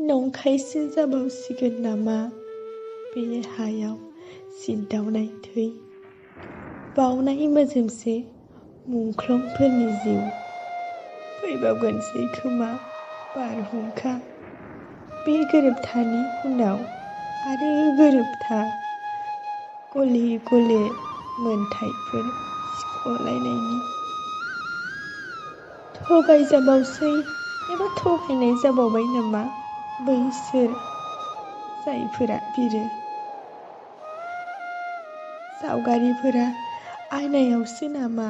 नंखायसो जाबावसिगोन नामा बे हायाव सिनदावनाय थै बावनाय मोजोमसे मुंख्लंफोरनि जिउ फैबावगोनसै खोमा बारहुंखा बे गोरोबथानि उनाव आरो गोरोबथा गले गले मोनथायफोर सिख'लायनायनि थगायजाबावसै एबा थगायनाय जाबावबाय नामा बैसोर जायफोरा बिरो सावगारिफोरा आयनायावसो नामा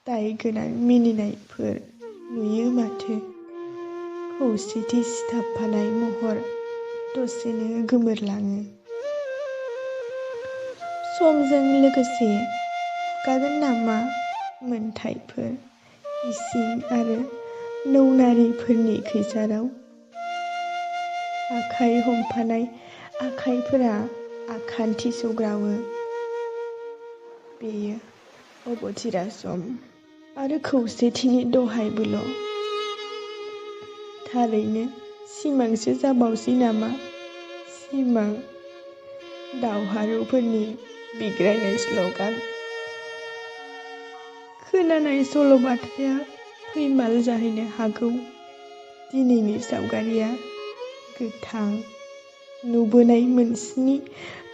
दाय गोनां मिनिनायफोर नुयो माथो खौसेथि सिथाबफानाय महर दसेनो गोमोरलाङो समजों लोगोसे गागोन नामा मोनथायफोर इसिं आरो नौनारिफोरनि खैसाराव आखाइ हमफानाय आखाइफोरा आखान्थि सौग्रावो बेयो अबथिरा सम आरो खौसेथिनि दहायबोल' थारैनो सिमांसो जाबावसै नामा सिमां दावहारुफोरनि बिग्रायनाय स्ल'गान खोनानाय सल'बाथाया फैमाल जाहैनो हागौ दिनैनि सावगारिया गोथां नुबोनाय मोनस्नि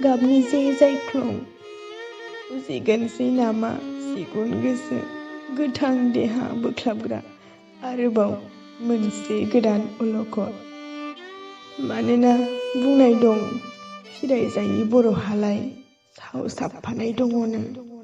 गाबनि जे जायख्लं उजिगोनसै नामा सिगुन गोसो गोथां देहा बोख्लाबग्रा आरोबाव मोनसे गोदान अलखद मानोना बुंनाय दं फिरायजायि बर'हालाय साव साबफानाय दङनो।